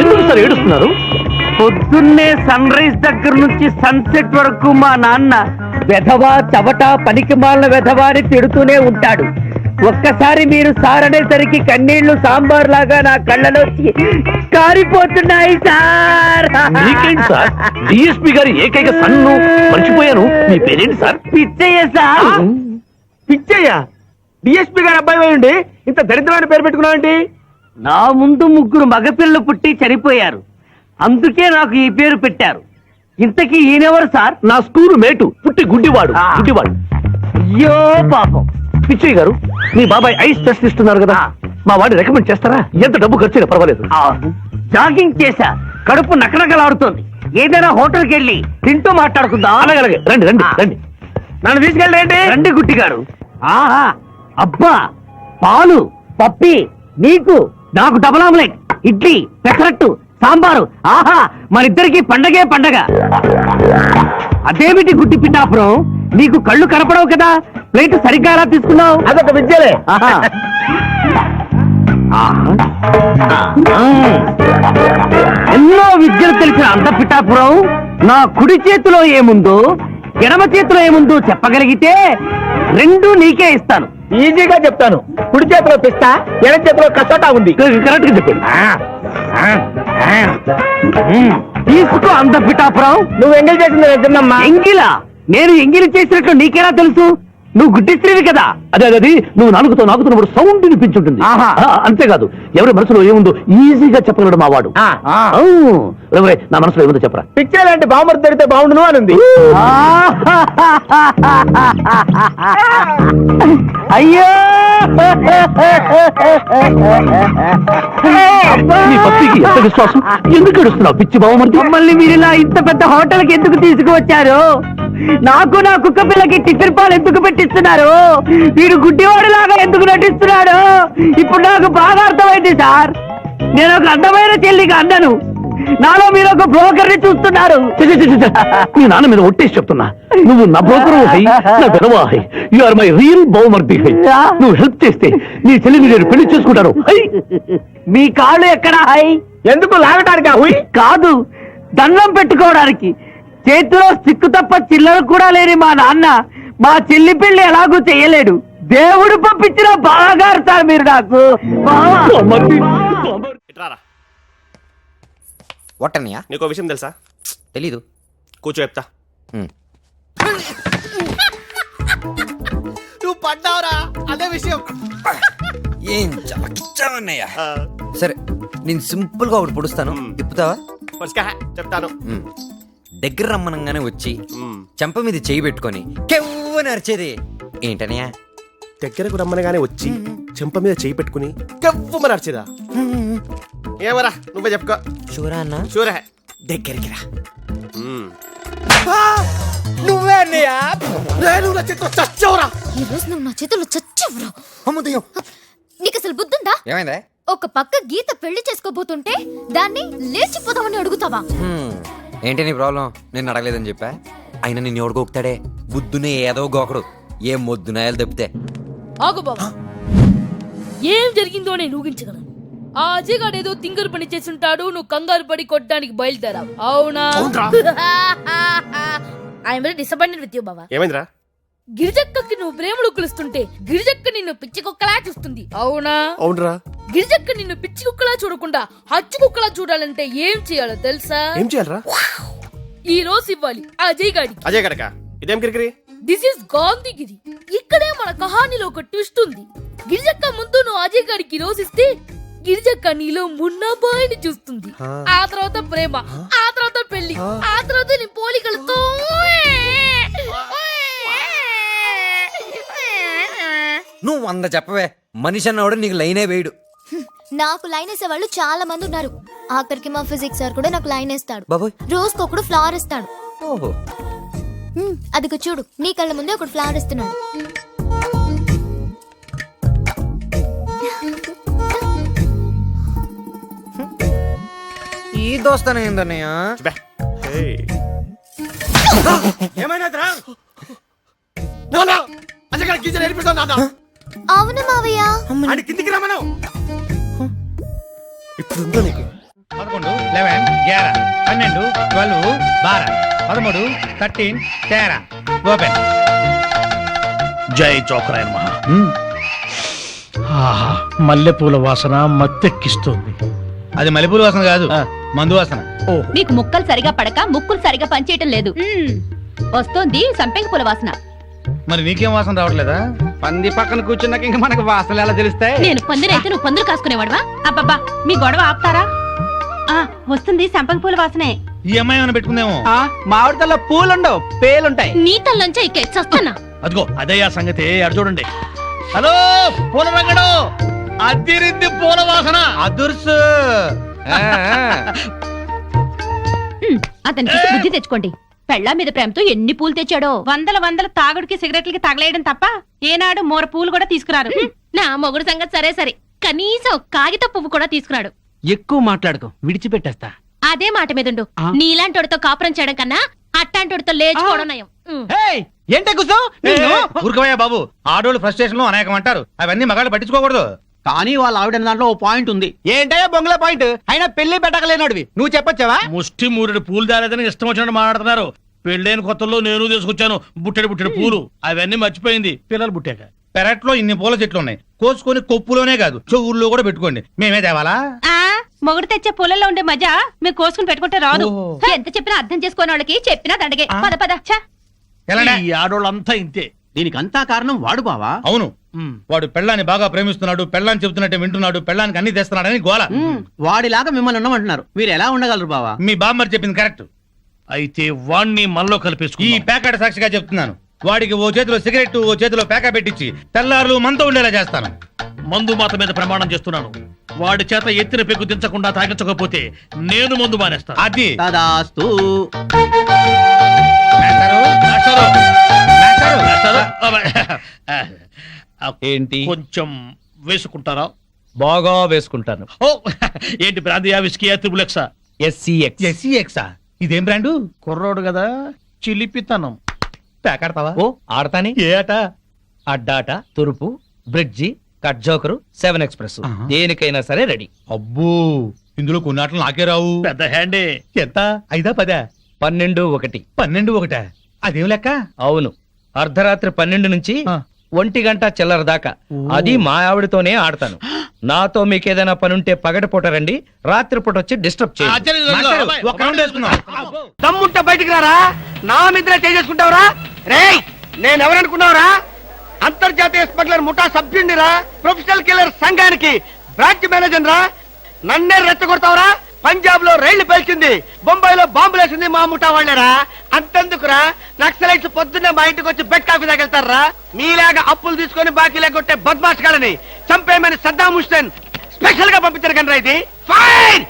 ఎందుకు సార్ ఏడుస్తున్నారు? పొద్దున్నే సన్ రైజ్ దగ్గర నుంచి సన్సెట్ వరకు మా నాన్న వెధవా చవట పనికి మాలిన వెధవా అని తిడుతూనే ఉంటాడు. ఒక్కసారి మీరు సార్ అనేసరికి కన్నీళ్లు సాంబార్ లాగా నా కళ్ళలోకి కారిపోతున్నాయి సార్. మీకేంటి సార్? డిఎస్పీ గారి ఏకైక సన్ను మర్చిపోయాను. మీ పేరేంటి sir? Pichaiah sir. Pichaiah? DSP గారి అబ్బాయి ఉండి ఇంత దరిద్రమైన పేరు పెట్టుకున్నావంటి? నా ముందు 3 మగపిల్లలు పుట్టి చనిపోయారు, అందుకే నాకు ఈ పేరు పెట్టారు. ఇంతకీ ఈయనెవరు సార్? నా స్కూలు మేటు, పుట్టి గుడ్డివాడు. అయ్యో పాపం. పిచ్చయ్య గారు, మీ బాబాయ్ ఐస్ టెస్ట్ ఇస్తున్నారు కదా, మా వాడిని రికమెండ్ చేస్తారా? ఎంత డబ్బు ఖర్చైనా పర్వాలేదు. జాగింగ్ చేశా, కడుపు నకనకలాడుతోంది. ఏదైనా హోటల్కి వెళ్ళి తింటూ మాట్లాడుకుందాం. అలాగే రండి రండి రండి. నన్ను తీసుకెళ్ళండి. రండి గుట్టి గారు. ఆహా, అబ్బా, పాలు, పప్పి, నీకు నాకు డబుల్ ఆమ్లెట్, ఇడ్లీ, పెసరట్టు, సాంబారు. ఆహా, మనిద్దరికి పండగే పండగ. అదేమిటి గుడ్డి పిఠాపురం, నీకు కళ్ళు కనపడవు కదా, ప్లేట్ సరిగ్గా ఎలా తీసుకున్నావు? అదొక విద్యలే. ఎన్నో విద్యలు తెలిసిన అంత పిఠాపురం నా కుడి చేతిలో ఏముందో ఎడమ చేతిలో ఏముందో చెప్పగలిగితే 2 నీకే ఇస్తాను. ఈజీగా చెప్తాను. కుడి చేతిలో పిస్తా, ఎడ చేతిలో కసోటా ఉంది. కరెక్ట్ గా చెప్పండి. తీసుకో అంత పిఠాపురం. నువ్వు ఎంగిల్ చేసింది నిజమమ్మా. ఎంగిలా? నేను ఎంగిలి చేసినట్లు నీకెలా తెలుసు? నువ్వు గుడ్డిస్త్రీవి కదా. అదే నువ్వు నాకుతున్నప్పుడు సౌండ్ వినిపించుంటుంది. ఆహా. అంతేకాదు, ఎవరి మనసులో ఏముందో ఈజీగా చెప్పగలడు మా వాడు. నా మనసులో ఏముందో చెప్పరా? పిక్చర్ లాంటి బాంబర్ దొరికితే బాగుండును అని ఉంది. అయ్యో, నీ భక్తికి ఎంత విశ్వాసం! ఎందుకు ఏడుస్తున్నావు పిచ్చి బావమర్ది? మమ్మల్ని మీరు ఇలా ఇంత పెద్ద హోటల్కి ఎందుకు తీసుకువచ్చారు? నాకు నా కుక్క పిల్లకి టిఫిన్ పాలు ఎందుకు పెట్టిస్తున్నారు? వీడు గుడ్డివాడిలాగా ఎందుకు నటిస్తున్నాడు? ఇప్పుడు నాకు బాగా అర్థమైంది సార్. నేను ఒక అందమైన చెల్లిగా అన్నను, నాలో మీరు ఒక బ్రోకర్ ని చూస్తున్నారు. నీ నాన్న మీద ఒట్టేసి చెప్తున్నా, నువ్వు నా బ్రోకరు హై, నా విధవా హై. యు ఆర్ మై రియల్ బహుమర్ది హై. నువ్వు హెల్ప్ చేస్తే నీ చెల్లిని నేను పెళ్లి చేసుకుంటాను. మీ కాళ్ళు ఎక్కడా హై? ఎందుకు లాగటానికి? కాదు, దండం పెట్టుకోవడానికి. చేతిలో స్టిక్కు తప్ప చిల్లర కూడా లేని మా నాన్న మా చెల్లి పెళ్లి ఎలాగూ చెయ్యలేడు. దేవుడు పంపించిన బాగారు సార్ మీరు నాకు. వట్టన్నయ్యా, నీకో విషయం తెలుసా? తెలీదు. కూర్చో చెప్తా. నువ్వు పడ్డావురా, అదే విషయం. ఏం చమకిచ్చావన్నయ్యా. సరే, నేను సింపుల్ గా ఒకటి పొడుస్తాను, తిప్పుతావా? చెప్తాను. దగ్గర రమ్మనంగానే వచ్చి చెంప మీద చేయి పెట్టుకొని కెవ్వని అరిచేది ఏంటనయ్యా? దగ్గరకు రమ్మనగానే వచ్చి చెంప మీద చేయి పెట్టుకుని కెవ్వమని అరిచేదా? ఏమరా, నువ్వే చెప్పుకో. షూరా అన్న? షూరే. దగ్గరికి రా. నువ్వే అన్నయ్యా. నేను నా చేతిలో చచ్చావురా. ఈ రోజు నువ్వు నా చేతుల్లో చచ్చావురా. అమ్మదయ్యం, నీకు అసలు బుద్ధుందా? ఏమైందా? ఒక పక్క గీత పెళ్లి చేసుకోబోతుంటే దాన్ని లేచిపోదామని అడుగుతావా? ఏంటి నీ ప్రాబ్లం? నేను అడగలేదని చెప్పా. అయినా నిన్ను ఎవడు గోకుతాడే? బుద్ధునే ఏదో గోకడు, ఏం మొద్దునాయాలు తప్పితే. ఆగు బాబా, ఏం జరిగిందో నేను ఊహించగలను. ఆ అజయగాడు ఏదో తింగరు పని చేసుంటాడు, నువ్వు కంగారు పడి కొట్టడానికి బయలుదేరావు, అవునా? I'm very disappointed with you బాబా. ఏమైందిరా? గిరిజక్కకి నువ్వు ప్రేమలు కులుస్తుంటే గిరిజక్క నిన్ను పిచ్చి కుక్కలా చూస్తుంది, అవునా? అవునరా. గిరిజక్క నిన్ను పిచ్చి కుక్కలా చూడకుండా హచ్చు కుక్కలా చూడాలంటే ఏం చేయాలో తెలుసా? ఏం చేయాలరా? ఈ రోజు ఇవ్వాలి అజయ్ గాడికి. అజయ్ గడక ఇదేం కిరికిరి? This is Gandhigiri. ఇక్కడే మన కహానీలో ఒక ట్విస్ట్ ఉంది. గిరిజక్క ముందు నువ్వు అజయ్ గాడికి రోజు ఇస్తే గిరిజక్క నీలో మున్నాబాయిని చూస్తుంది. ఆ తర్వాత ప్రేమ, ఆ తర్వాత పెళ్లి, ఆ తర్వాత నీ పోలికలతో నువ్వు 100 చెప్పవే, మనిషి అన్నవాడు నీకు లైనే వేయడు. నాకు లైన్ వేసే వాళ్ళు చాలా మంది ఉన్నారు. ఆఖరికి మా ఫిజిక్స్ సార్ కూడా నాకు లైన్ వేస్తాడు. బాబోయ్, రోజుకొకడు ఫ్లవర్ ఇస్తాడు. ఓహో, అదిగో చూడు, నీ కళ్ళ ముందే ఒకడు ఫ్లవర్ ఇస్తున్నాడు. ఈ దోస్తానే ఏందన్నయ్య? ఏమైనా అజయ్ గడకి గీత నేర్పిస్తాను నాన్న. అవును మావయ్య. అని కిందికి రమ్మను. ఇప్పుడు ఉందో నీకు 11, 11, 11, 12, 12, 12, 13, 13, 13. ఓపెన్. జై జోకరాయన్ మహా. మల్లెపూల వాసన మత్తెక్కిస్తుంది. అది మల్లెపూల వాసన కాదు, మందు వాసన. మీకు ముక్కలు సరిగా పడక ముక్కులు సరిగా పనిచేయటం లేదు. వస్తోంది సంపెంగ పూల వాసన. మరి నీకేం వాసన రావట్లేదా? పంది పక్కన కూర్చున్నాక ఇంకా మనకు వాసనలు ఎలా తెలుస్తాయి? నేను పందిరైతే నువ్వు పందులు కాసుకునేవాడువా? అబ్బబ్బా మీ గొడవ ఆపుతారా? వస్తుంది సంపెంగ పూల వాసనే. ఈ అమ్మాయి ఏమైనా పెట్టుకుందేమో. మామిడి తల్ల పూలుండవు, పేలుంటాయి. నీ తల్లంచా ఇక చస్తానా? అదిగో అదే ఆ సంగతి. అడు చూడండి. హలో పూల రంగడు, అద్దిరింది పూల వాసన. అదుర్సు. అతనికి బుద్ధి తెచ్చుకోండి. పెళ్ళా మీద ప్రేమతో ఎన్ని పూలు తెచ్చాడో. వందల తాగుడికి సిగరెట్లకి తగలేయడం తప్ప ఏనాడు మోర పూలు కూడా తీసుకురారు. నా మొగుడు సంగతి సరే సరే, కనీసం కాగిత పువ్వు కూడా తీసుకురాడు. ఎక్కువ మాట్లాడుకో, విడిచిపెట్టేస్తా. అదే మాట మీదుండు. నీలాంటోడితో కాపురం చేయడం కన్నా అట్టాంటోడితో లేచుకోవడం నయం. ఏంటే కూర్చో. ఊరుకోవయ్యా బాబు, ఆడోళ్ళు ఫ్రస్ట్రేషన్ లో అనేకం అంటారు, అవన్నీ మగాళ్ళు పట్టించుకోకూడదు. కానీ వాళ్ళ ఆవిడ దాంట్లో ఓ పాయింట్ ఉంది. ఏంటయ్యా బొంగుల పాయింట్? అయినా పెళ్లి పెట్టకలేనాడివి నువ్వు చెప్పొచ్చావా? ముష్టి మూరెడు పూలు దాలేదని ఇష్టం వచ్చినట్టు మాట్లాడుతున్నారు. పెళ్ళైన కొత్తలో నేను తీసుకొచ్చాను బుట్టెడు పూలు, అవన్నీ మర్చిపోయింది పిల్లలు పుట్టాక. పెరట్లో ఇన్ని పూల చెట్లు ఉన్నాయి, కోసుకొని కొప్పులోనే కాదు చెవుల్లో కూడా పెట్టుకోండి. మేమే తేవాలా? మొగుడు తెచ్చే పూలలో ఉండే మజా మీరు కోసుకుని పెట్టుకుంటే రాదు. ఎంత చెప్పినా అర్థం చేసుకోని వాళ్ళకి చెప్పినా దండగే. పద పద. ఎలానే? ఈ ఆడోళ్ళంతా ఇంతే. దీనికంతా కారణం వాడు బావా. అవును, వాడు పెళ్ళాన్ని బాగా ప్రేమిస్తున్నాడు, పెళ్ళాన్ని చెబుతున్నట్టే వింటున్నాడు, పెళ్ళానికి అన్ని తెస్తున్నాడని గోల. వాడిలాగా మిమ్మల్ని ఉండమంటున్నారు, మీరు ఎలా ఉండగలరు బావా? మీ బామ్మర్ చెప్పింది కరెక్ట్. అయితే వాణ్ణి మనలో ఈ కలిపేసుకు. ప్యాకెట్ సాక్షిగా చెప్తున్నాను, వాడికి ఓ చేతిలో సిగరెట్ ఓ చేతిలో ప్యాకా పెట్టించి తెల్లారులు మనతో ఉండేలా చేస్తాను. మందు మాత మీద ప్రమాణం చేస్తున్నాను. వాడి చేత ఎత్తిన పెగ్గు దించకుండా తాగించకపోతే నేను మందు మానేస్తాను. అది తదాస్తు. మేస్టారు, మేస్టారు, మేస్టారు. ఏంటి కొంచెం వేసుకుంటారా? బాగా వేసుకుంటాను. ఓ ఏంటి బ్రాందియా, విస్కీయా, త్రిబులెక్సా? ఎస్సీఎక్సా? ఇదేం బ్రాండు? కుర్రోడు కదా, చిలిపితనం. ప్యాకెడతావా? ఓ ఆడతాని. ఏ ఆట? అడ్డాట, తురుపు, బ్రిడ్జి, కట్ జోకరు, 7 ఎక్స్ప్రెస్, దేనికైనా సరే రెడీ. అబ్బో, ఇందులో కొన్నాట్లు నాకే రావు. పెద్ద హ్యాండే. ఎంత? 5, 10? 12, 1. 12, 1. అదేం లెక్క? అవును, అర్ధరాత్రి 12 నుంచి 1 గంట చిల్లర దాకా. అది మా ఆవిడతోనే ఆడతాను. నాతో మీకేదైనా పనుంటే పగటిపూట రండి, రాత్రిపూట వచ్చి డిస్టర్బ్ చేయండి. మాస్టారు, ఒక రౌండ్ వేసుకుందాం. దమ్ముంటే బయటికి రారా, నా మీద చేసుకుంటావురా? రేయ్, నేను ఎవరనుకున్నావురా? అంతర్జాతీయ స్మగ్లర్ ముఠా సభ్యుడిరా, ప్రొఫెషనల్ కిల్లర్ సంఘానికి బ్రాంచ్ మేనేజర్ రా. నన్నే రెచ్చగొడతావురా? పంజాబ్ లో రైళ్లు పేల్చింది, బొంబాయిలో బాంబులేసింది మా ముఠా వాళ్ళరా. అంతెందుకురా, నక్సలైట్స్ పొద్దున్నే మా ఇంటికి వచ్చి బెడ్ కాఫీ తగలుతారా. మీలాగా అప్పులు తీసుకొని బాకీ లేకొట్టే బద్మాష్ గాలని చంపేయమని సద్దాం హుస్సేన్ స్పెషల్ గా పంపించారు కనరా. ఇది ఫైన్.